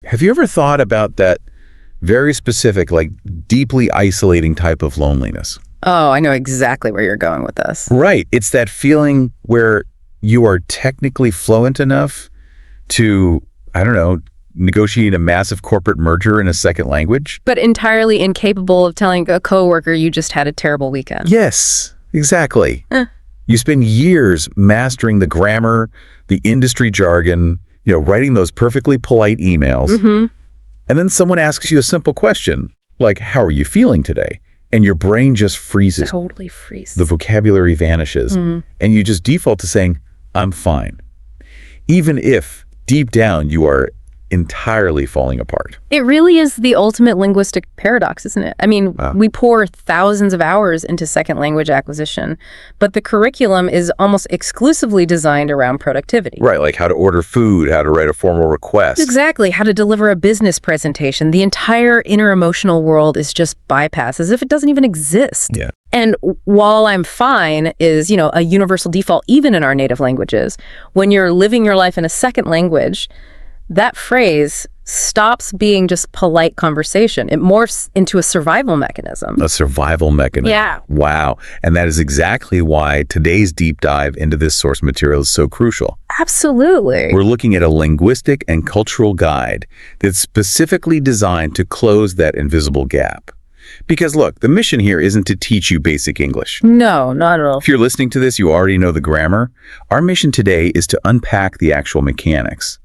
Have you ever thought about that very specific, like deeply isolating type of loneliness? Oh, I know exactly where you're going with this. Right. It's that feeling where you are technically fluent enough to, I don't know, negotiate a massive corporate merger in a second language. But entirely incapable of telling a coworker you just had a terrible weekend. Yes, exactly. You spend years mastering the grammar, the industry jargon, writing those perfectly polite emails. And then someone asks you a simple question, like, how are you feeling today? And your brain just freezes. Totally freezes. The vocabulary vanishes. And you just default to saying, I'm fine. Even if deep down you are entirely falling apart. It really is the ultimate linguistic paradox, isn't it? I mean, we pour thousands of hours into second language acquisition, but the curriculum is almost exclusively designed around productivity. Right, like how to order food, how to write a formal request. Exactly, how to deliver a business presentation. The entire inner emotional world is just bypassed, as if it doesn't even exist. Yeah. And while I'm fine is, a universal default even in our native languages, when you're living your life in a second language, that phrase stops being just polite conversation. It morphs into a survival mechanism. A survival mechanism. Yeah. Wow. And that is exactly why today's deep dive into this source material is so crucial. Absolutely. We're looking at a linguistic and cultural guide that's specifically designed to close that invisible gap. Because look, the mission here isn't to teach you basic English. No, not at all. If you're listening to this, you already know the grammar. Our mission today is to unpack the actual mechanics.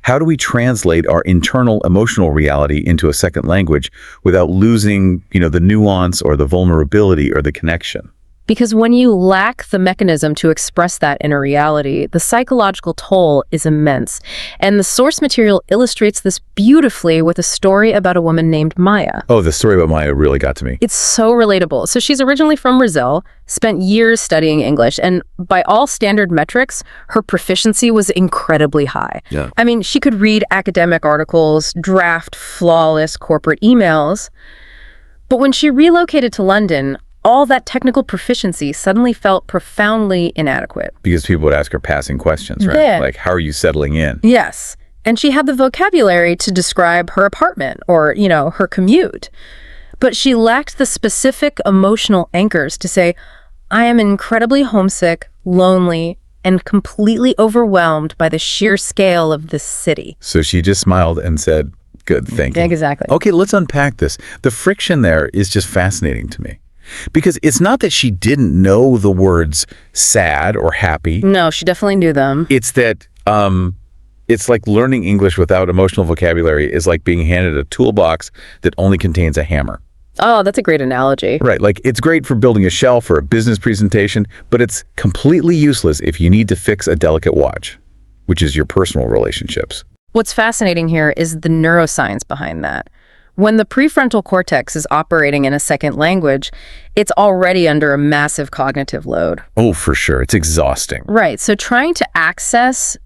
How do we translate our internal emotional reality into a second language without losing, the nuance or the vulnerability or the connection? Because when you lack the mechanism to express that inner reality, the psychological toll is immense. And the source material illustrates this beautifully with a story about a woman named Maya. Oh, the story about Maya really got to me. It's so relatable. So she's originally from Brazil, spent years studying English, and by all standard metrics, her proficiency was incredibly high. Yeah. I mean, she could read academic articles, draft flawless corporate emails. But when she relocated to London, all that technical proficiency suddenly felt profoundly inadequate. Because people would ask her passing questions, right? Yeah. Like, how are you settling in? Yes. And she had the vocabulary to describe her apartment or, her commute. But she lacked the specific emotional anchors to say, I am incredibly homesick, lonely, and completely overwhelmed by the sheer scale of this city. So she just smiled and said, good, thank you. Exactly. Okay, let's unpack this. The friction there is just fascinating to me. Because it's not that she didn't know the words sad or happy. No, she definitely knew them. It's that it's like learning English without emotional vocabulary is like being handed a toolbox that only contains a hammer. Oh, that's a great analogy. Right, like it's great for building a shelf or a business presentation, but it's completely useless if you need to fix a delicate watch, which is your personal relationships. What's fascinating here is the neuroscience behind that. When the prefrontal cortex is operating in a second language, it's already under a massive cognitive load. Oh, for sure. It's exhausting. Right. So trying to access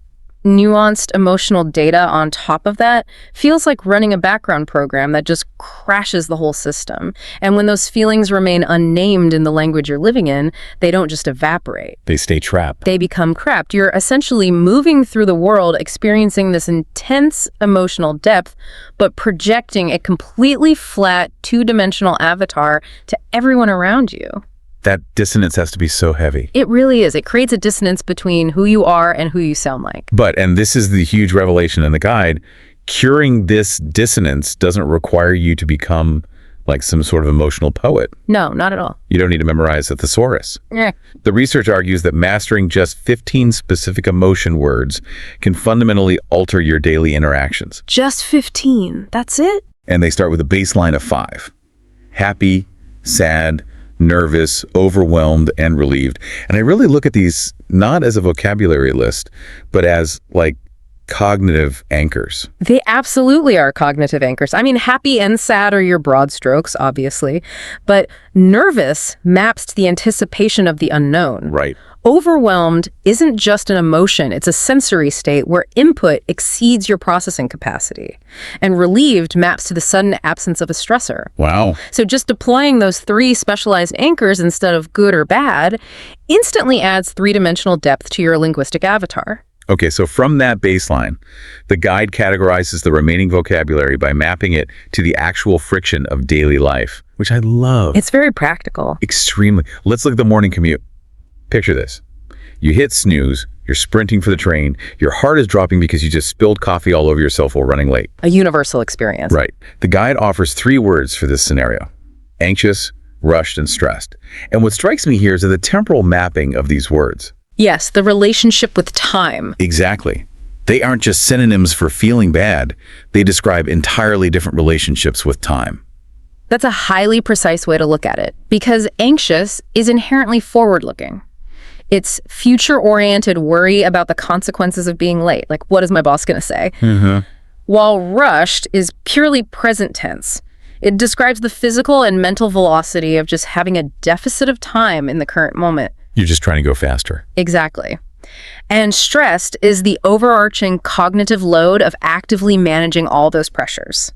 nuanced emotional data on top of that feels like running a background program that just crashes the whole system. And when those feelings remain unnamed in the language you're living in, they don't just evaporate. They stay trapped. They become trapped. You're essentially moving through the world, experiencing this intense emotional depth, but projecting a completely flat, two-dimensional avatar to everyone around you. That dissonance has to be so heavy. It really is. It creates a dissonance between who you are and who you sound like. But, and this is the huge revelation in the guide, curing this dissonance doesn't require you to become like some sort of emotional poet. No, not at all. You don't need to memorize a thesaurus. Yeah. The research argues that mastering just 15 specific emotion words can fundamentally alter your daily interactions. Just 15. That's it? And they start with a baseline of 5. Happy, sad, nervous, overwhelmed, and relieved. And I really look at these not as a vocabulary list, but as like cognitive anchors. They absolutely are cognitive anchors. I mean, happy and sad are your broad strokes, obviously, but nervous maps to the anticipation of the unknown. Right. Overwhelmed isn't just an emotion, it's a sensory state where input exceeds your processing capacity. And relieved maps to the sudden absence of a stressor. Wow. So just deploying those 3 specialized anchors instead of good or bad instantly adds 3-dimensional depth to your linguistic avatar. Okay, so from that baseline, the guide categorizes the remaining vocabulary by mapping it to the actual friction of daily life, which I love. It's very practical. Extremely. Let's look at the morning commute. Picture this. You hit snooze, you're sprinting for the train, your heart is dropping because you just spilled coffee all over yourself while running late. A universal experience. Right. The guide offers 3 words for this scenario: anxious, rushed, and stressed. And what strikes me here is the temporal mapping of these words. Yes, the relationship with time. Exactly. They aren't just synonyms for feeling bad. They describe entirely different relationships with time. That's a highly precise way to look at it, because anxious is inherently forward-looking. It's future-oriented worry about the consequences of being late, like what is my boss going to say? While rushed is purely present tense. It describes the physical and mental velocity of just having a deficit of time in the current moment. You're just trying to go faster. Exactly. And stressed is the overarching cognitive load of actively managing all those pressures.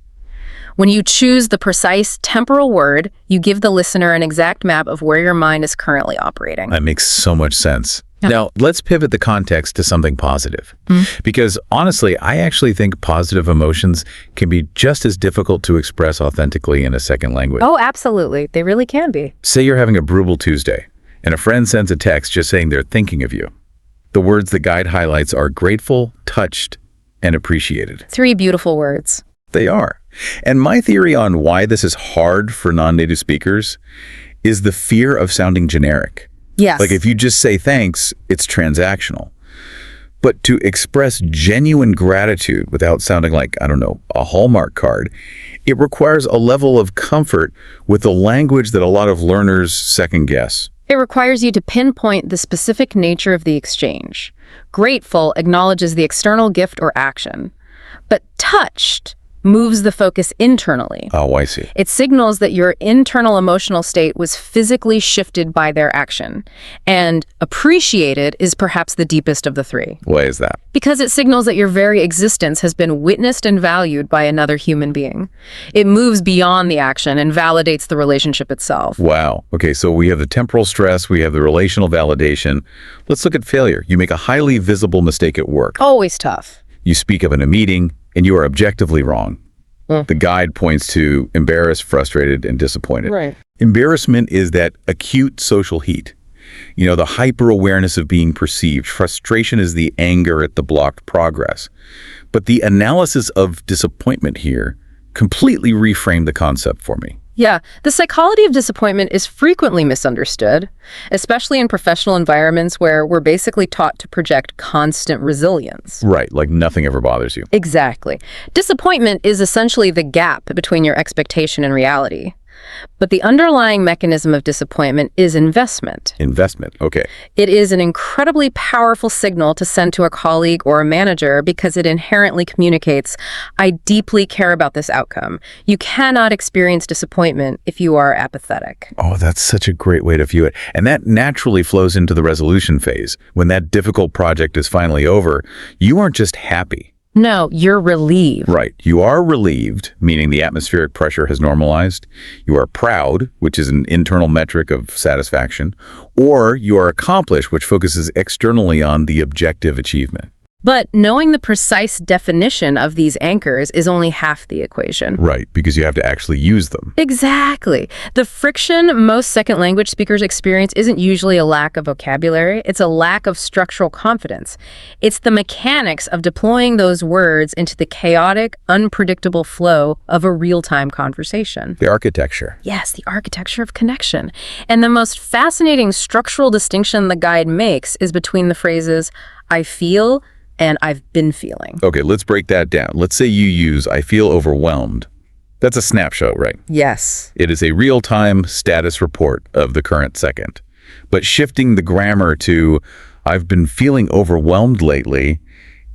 When you choose the precise temporal word, you give the listener an exact map of where your mind is currently operating. That makes so much sense. Yeah. Now, let's pivot the context to something positive. Because honestly, I actually think positive emotions can be just as difficult to express authentically in a second language. Oh, absolutely. They really can be. Say you're having a brutal Tuesday, and a friend sends a text just saying they're thinking of you. The words the guide highlights are grateful, touched, and appreciated. 3 beautiful words. They are. And my theory on why this is hard for non-native speakers is the fear of sounding generic. Yes. Like if you just say thanks, it's transactional. But to express genuine gratitude without sounding like, I don't know, a Hallmark card, it requires a level of comfort with the language that a lot of learners second guess. It requires you to pinpoint the specific nature of the exchange. Grateful acknowledges the external gift or action, but touched moves the focus internally. Oh, I see. It signals that your internal emotional state was physically shifted by their action. And appreciated is perhaps the deepest of the 3. Why is that? Because it signals that your very existence has been witnessed and valued by another human being. It moves beyond the action and validates the relationship itself. Wow. Okay, so we have the temporal stress, we have the relational validation. Let's look at failure. You make a highly visible mistake at work. Always tough. You speak up in a meeting, and you are objectively wrong. The guide points to embarrassed, frustrated, and disappointed. Right. Embarrassment is that acute social heat. You know, the hyper-awareness of being perceived. Frustration is the anger at the blocked progress. But the analysis of disappointment here completely reframed the concept for me. Yeah, the psychology of disappointment is frequently misunderstood, especially in professional environments where we're basically taught to project constant resilience. Right, like nothing ever bothers you. Exactly. Disappointment is essentially the gap between your expectation and reality. But the underlying mechanism of disappointment is investment. Investment, okay. It is an incredibly powerful signal to send to a colleague or a manager because it inherently communicates, I deeply care about this outcome. You cannot experience disappointment if you are apathetic. Oh, that's such a great way to view it. And that naturally flows into the resolution phase. When that difficult project is finally over, you aren't just happy. No, you're relieved. Right. You are relieved, meaning the atmospheric pressure has normalized. You are proud, which is an internal metric of satisfaction. Or you are accomplished, which focuses externally on the objective achievement. But knowing the precise definition of these anchors is only half the equation. Right, because you have to actually use them. Exactly. The friction most second language speakers experience isn't usually a lack of vocabulary. It's a lack of structural confidence. It's the mechanics of deploying those words into the chaotic, unpredictable flow of a real-time conversation. The architecture. Yes, the architecture of connection. And the most fascinating structural distinction the guide makes is between the phrases, I feel, and I've been feeling. Okay, let's break that down. Let's say you use, I feel overwhelmed. That's a snapshot, right? Yes. It is a real-time status report of the current second. But shifting the grammar to, I've been feeling overwhelmed lately,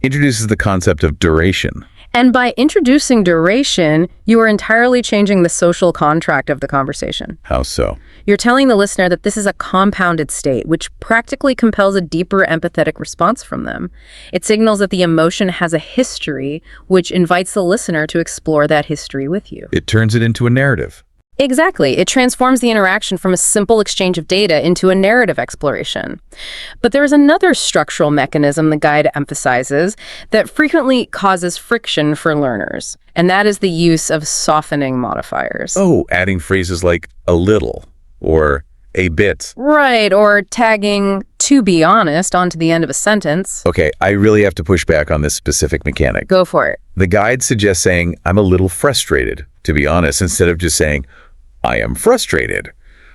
introduces the concept of duration. And by introducing duration, you are entirely changing the social contract of the conversation. How so? You're telling the listener that this is a compounded state, which practically compels a deeper empathetic response from them. It signals that the emotion has a history, which invites the listener to explore that history with you. It turns it into a narrative. Exactly. It transforms the interaction from a simple exchange of data into a narrative exploration. But there is another structural mechanism the guide emphasizes that frequently causes friction for learners, and that is the use of softening modifiers. Oh, adding phrases like a little or a bit. Right, or tagging "to be honest" onto the end of a sentence. Okay, I really have to push back on this specific mechanic. Go for it. The guide suggests saying, I'm a little frustrated, to be honest, instead of just saying, I am frustrated.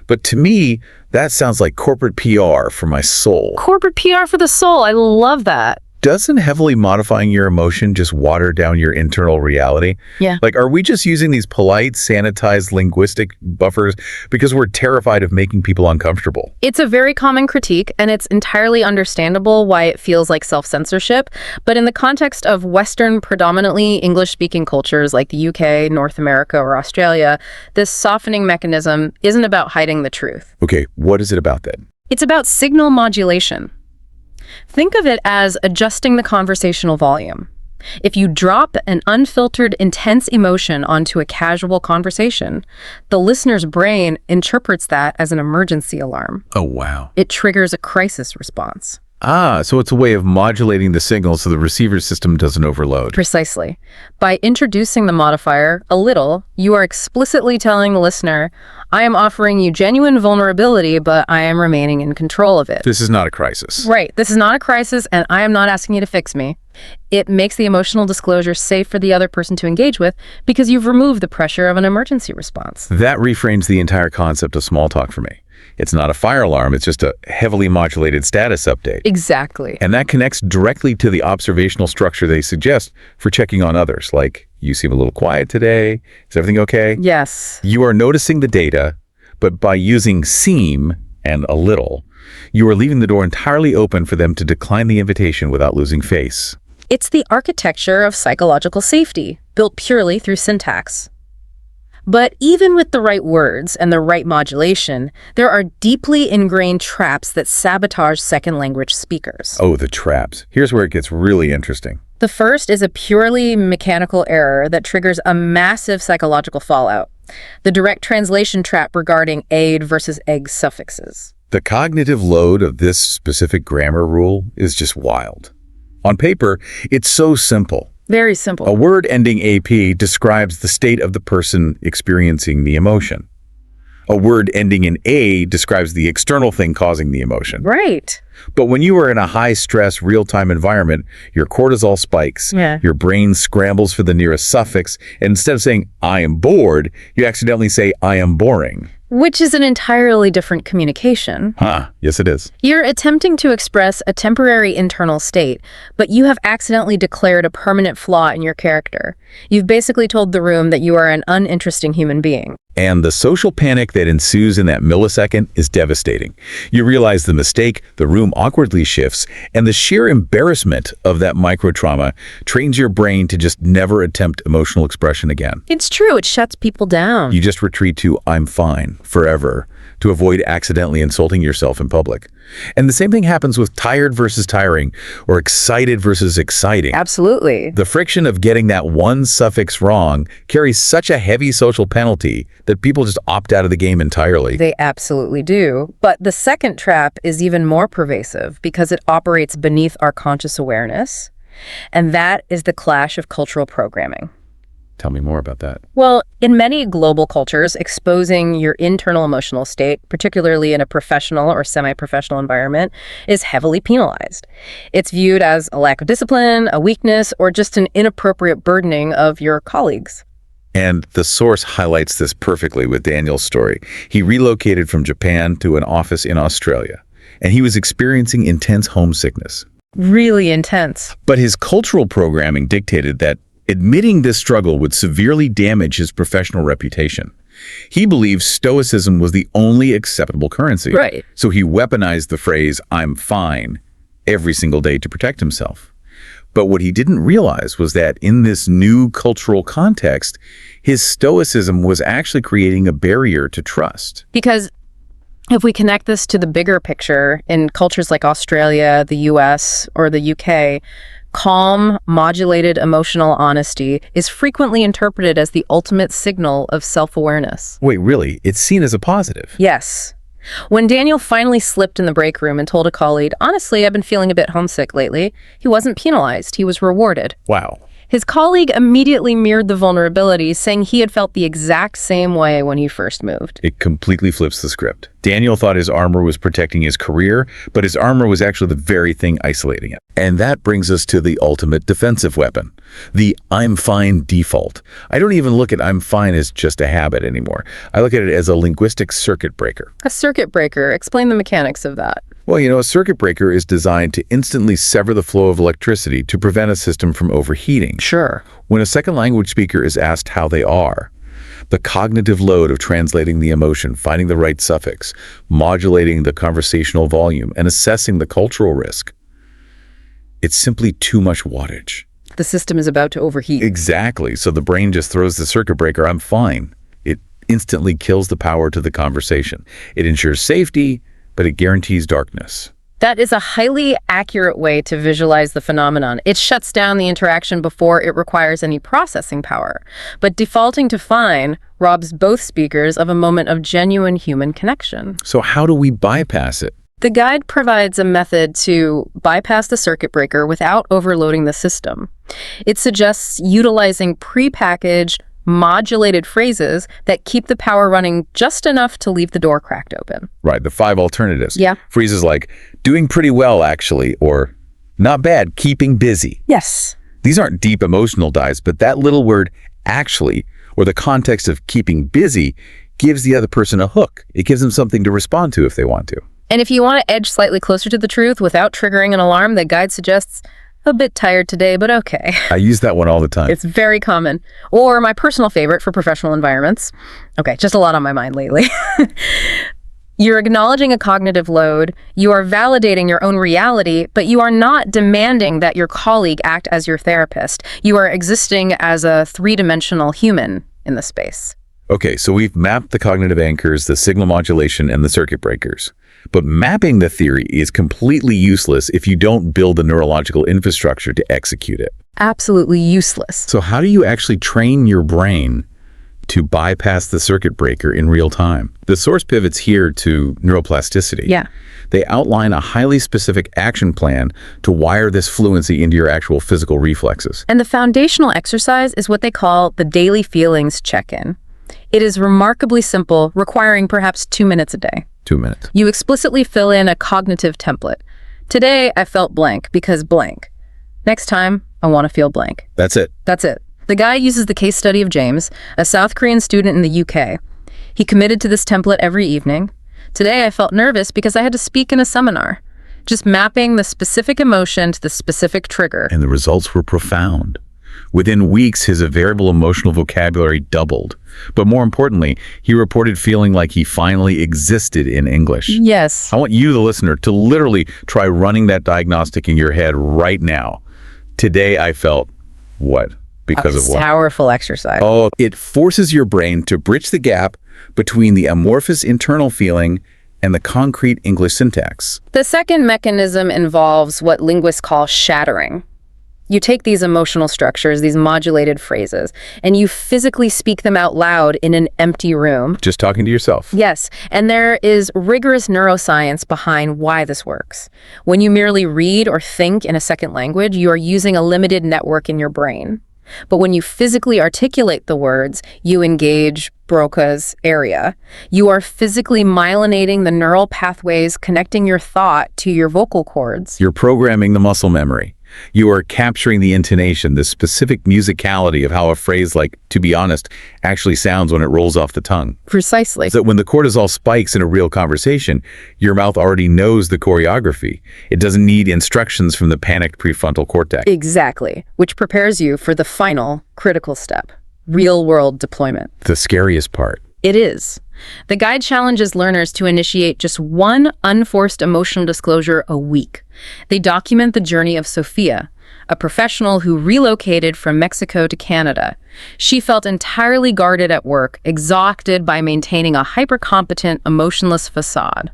But to me, that sounds like corporate PR for my soul. Corporate PR for the soul. I love that. Doesn't heavily modifying your emotion just water down your internal reality? Yeah. Like, are we just using these polite, sanitized linguistic buffers because we're terrified of making people uncomfortable? It's a very common critique, and it's entirely understandable why it feels like self-censorship. But in the context of Western, predominantly English-speaking cultures like the UK, North America, or Australia, this softening mechanism isn't about hiding the truth. Okay, what is it about then? It's about signal modulation. Think of it as adjusting the conversational volume. If you drop an unfiltered, intense emotion onto a casual conversation, the listener's brain interprets that as an emergency alarm. Oh, wow. It triggers a crisis response. Ah, so it's a way of modulating the signal so the receiver system doesn't overload. Precisely. By introducing the modifier a little, you are explicitly telling the listener, I am offering you genuine vulnerability, but I am remaining in control of it. This is not a crisis. Right. This is not a crisis, and I am not asking you to fix me. It makes the emotional disclosure safe for the other person to engage with because you've removed the pressure of an emergency response. That reframes the entire concept of small talk for me. It's not a fire alarm, it's just a heavily modulated status update. Exactly. And that connects directly to the observational structure they suggest for checking on others, like, you seem a little quiet today, is everything okay? Yes. You are noticing the data, but by using seem and a little, you are leaving the door entirely open for them to decline the invitation without losing face. It's the architecture of psychological safety, built purely through syntax. But even with the right words and the right modulation, there are deeply ingrained traps that sabotage second language speakers. Oh, the traps. Here's where it gets really interesting. The first is a purely mechanical error that triggers a massive psychological fallout. The direct translation trap regarding aid versus egg suffixes. The cognitive load of this specific grammar rule is just wild. On paper, it's so simple. Very simple. A word ending AP describes the state of the person experiencing the emotion. A word ending in A describes the external thing causing the emotion. Right. But when you are in a high-stress, real-time environment, your cortisol spikes, your brain scrambles for the nearest suffix, and instead of saying, I am bored, you accidentally say, I am boring. Which is an entirely different communication. Yes, it is. You're attempting to express a temporary internal state, but you have accidentally declared a permanent flaw in your character. You've basically told the room that you are an uninteresting human being. And the social panic that ensues in that millisecond is devastating. You realize the mistake, the room awkwardly shifts, and the sheer embarrassment of that micro-trauma trains your brain to just never attempt emotional expression again. It's true, it shuts people down. You just retreat to I'm fine forever to avoid accidentally insulting yourself in public. And the same thing happens with tired versus tiring or excited versus exciting. Absolutely. The friction of getting that one suffix wrong carries such a heavy social penalty that people just opt out of the game entirely. They absolutely do. But the second trap is even more pervasive because it operates beneath our conscious awareness, and that is the clash of cultural programming. Tell me more about that. Well, in many global cultures, exposing your internal emotional state, particularly in a professional or semi-professional environment, is heavily penalized. It's viewed as a lack of discipline, a weakness, or just an inappropriate burdening of your colleagues. And the source highlights this perfectly with Daniel's story. He relocated from Japan to an office in Australia, and he was experiencing intense homesickness. Really intense. But his cultural programming dictated that admitting this struggle would severely damage his professional reputation. He believed stoicism was the only acceptable currency. Right. So he weaponized the phrase, I'm fine, every single day to protect himself. But what he didn't realize was that in this new cultural context, his stoicism was actually creating a barrier to trust. Because if we connect this to the bigger picture, in cultures like Australia, the US, or the UK, Calm, modulated emotional honesty is frequently interpreted as the ultimate signal of self-awareness. Wait, really? It's seen as a positive? Yes. When Daniel finally slipped in the break room and told a colleague, "Honestly, I've been feeling a bit homesick lately," he wasn't penalized, he was rewarded. Wow. His colleague immediately mirrored the vulnerability, saying he had felt the exact same way when he first moved. It completely flips the script. Daniel thought his armor was protecting his career, but his armor was actually the very thing isolating it. And that brings us to the ultimate defensive weapon, the "I'm fine" default. I don't even look at "I'm fine" as just a habit anymore. I look at it as a linguistic circuit breaker. A circuit breaker. Explain the mechanics of that. Well, a circuit breaker is designed to instantly sever the flow of electricity to prevent a system from overheating. Sure. When a second language speaker is asked how they are, the cognitive load of translating the emotion, finding the right suffix, modulating the conversational volume, and assessing the cultural risk, it's simply too much wattage. The system is about to overheat. Exactly. So the brain just throws the circuit breaker, "I'm fine." It instantly kills the power to the conversation. It ensures safety, but it guarantees darkness. That is a highly accurate way to visualize the phenomenon. It shuts down the interaction before it requires any processing power. But defaulting to fine robs both speakers of a moment of genuine human connection. So how do we bypass it? The guide provides a method to bypass the circuit breaker without overloading the system. It suggests utilizing prepackaged, modulated phrases that keep the power running just enough to leave the door cracked open. Right, the 5 alternatives. Yeah. Phrases like, "doing pretty well, actually," or "not bad, keeping busy." Yes. These aren't deep emotional dives, but that little word, "actually," or the context of keeping busy, gives the other person a hook. It gives them something to respond to if they want to. And if you want to edge slightly closer to the truth without triggering an alarm, the guide suggests, "a bit tired today, but okay." I use that one all the time. It's very common. Or my personal favorite for professional environments. Okay, just a lot on my mind lately. You're acknowledging a cognitive load, you are validating your own reality, but you are not demanding that your colleague act as your therapist. You are existing as a three-dimensional human in the space. Okay, so we've mapped the cognitive anchors, the signal modulation, and the circuit breakers. But mapping the theory is completely useless if you don't build the neurological infrastructure to execute it. Absolutely useless. So how do you actually train your brain to bypass the circuit breaker in real time? The source pivots here to neuroplasticity. Yeah. They outline a highly specific action plan to wire this fluency into your actual physical reflexes. And the foundational exercise is what they call the daily feelings check-in. It is remarkably simple, requiring perhaps 2 minutes a day. 2 minutes. You explicitly fill in a cognitive template. Today, I felt blank because blank. Next time, I want to feel blank. That's it. That's it. The guy uses the case study of James, a South Korean student in the UK. He committed to this template every evening. Today, I felt nervous because I had to speak in a seminar. Just mapping the specific emotion to the specific trigger. And the results were profound. Within weeks, his variable emotional vocabulary doubled. But more importantly, he reported feeling like he finally existed in English. Yes. I want you, the listener, to literally try running that diagnostic in your head right now. Today, I felt what? Because of what? Powerful exercise. Oh, it forces your brain to bridge the gap between the amorphous internal feeling and the concrete English syntax. The second mechanism involves what linguists call shattering. You take these emotional structures, these modulated phrases, and you physically speak them out loud in an empty room. Just talking to yourself. Yes, and there is rigorous neuroscience behind why this works. When you merely read or think in a second language, you are using a limited network in your brain. But when you physically articulate the words, you engage Broca's area. You are physically myelinating the neural pathways connecting your thought to your vocal cords. You're programming the muscle memory. You are capturing the intonation, the specific musicality of how a phrase like, "to be honest," actually sounds when it rolls off the tongue. Precisely. So that when the cortisol spikes in a real conversation, your mouth already knows the choreography. It doesn't need instructions from the panicked prefrontal cortex. Exactly, which prepares you for the final critical step, real-world deployment. The scariest part. It is. The guide challenges learners to initiate just one unforced emotional disclosure a week. They document the journey of Sophia, a professional who relocated from Mexico to Canada. She felt entirely guarded at work, exhausted by maintaining a hyper-competent, emotionless facade.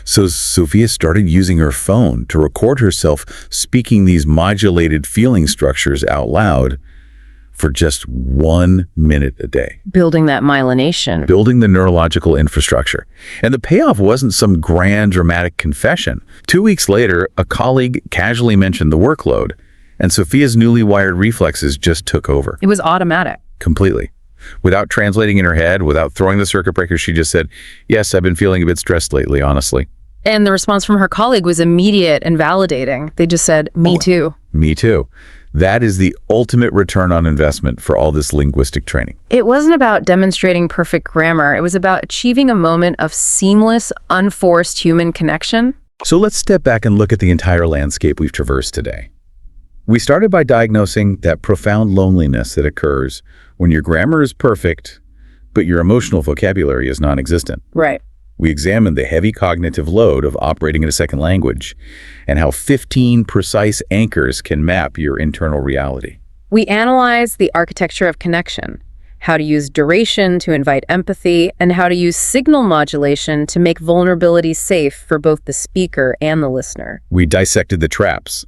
So Sophia started using her phone to record herself speaking these modulated feeling structures out loud for just 1 minute a day, Building that myelination. building the neurological infrastructure. And the payoff wasn't some grand dramatic confession. 2 weeks later, a colleague casually mentioned the workload, and Sophia's newly wired reflexes just took over It was automatic. completely. Without translating in her head, without throwing the circuit breaker, she just said, "Yes, I've been feeling a bit stressed lately, honestly." And the response from her colleague was immediate and validating. They just said, me too. Me too. That is the ultimate return on investment for all this linguistic training. It wasn't about demonstrating perfect grammar. It was about achieving a moment of seamless, unforced human connection. So let's step back and look at the entire landscape we've traversed today. We started by diagnosing that profound loneliness that occurs when your grammar is perfect, but your emotional vocabulary is non-existent. Right. We examined the heavy cognitive load of operating in a second language and how 15 precise anchors can map your internal reality. We analyzed the architecture of connection, how to use duration to invite empathy, and how to use signal modulation to make vulnerability safe for both the speaker and the listener. We dissected the traps,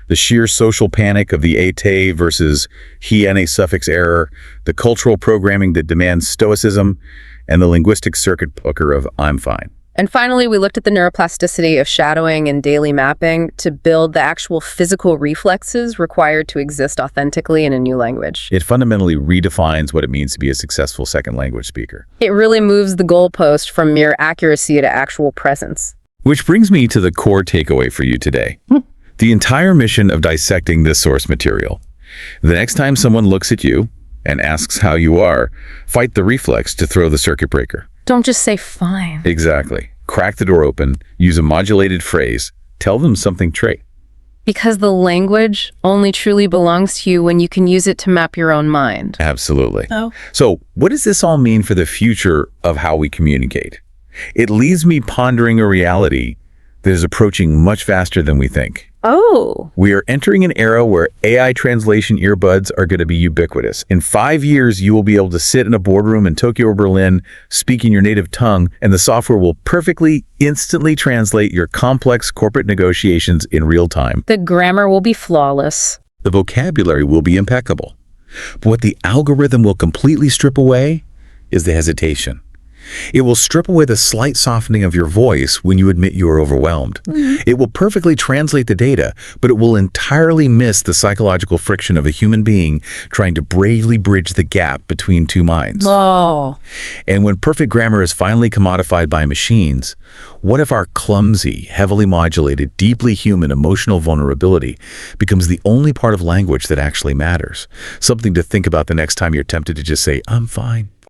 the sheer social panic of the ate versus hiene suffix error, the cultural programming that demands stoicism, and the linguistic circuit poker of "I'm fine." And finally, we looked at the neuroplasticity of shadowing and daily mapping to build the actual physical reflexes required to exist authentically in a new language. It fundamentally redefines what it means to be a successful second language speaker. It really moves the goalpost from mere accuracy to actual presence. Which brings me to the core takeaway for you today. The entire mission of dissecting this source material. The next time someone looks at you and asks how you are, fight the reflex to throw the circuit breaker. Don't just say fine. Exactly. Crack the door open, use a modulated phrase, tell them something trite. Because the language only truly belongs to you when you can use it to map your own mind. Absolutely. Oh. So what does this all mean for the future of how we communicate? It leaves me pondering a reality that is approaching much faster than we think. Oh. We are entering an era where AI translation earbuds are going to be ubiquitous. In 5 years, you will be able to sit in a boardroom in Tokyo or Berlin, speak in your native tongue, and the software will perfectly, instantly translate your complex corporate negotiations in real time. The grammar will be flawless. The vocabulary will be impeccable. But what the algorithm will completely strip away is the hesitation. It will strip away the slight softening of your voice when you admit you are overwhelmed. It will perfectly translate the data, but it will entirely miss the psychological friction of a human being trying to bravely bridge the gap between two minds. Oh. And when perfect grammar is finally commodified by machines, what if our clumsy, heavily modulated, deeply human emotional vulnerability becomes the only part of language that actually matters? Something to think about the next time you're tempted to just say, "I'm fine."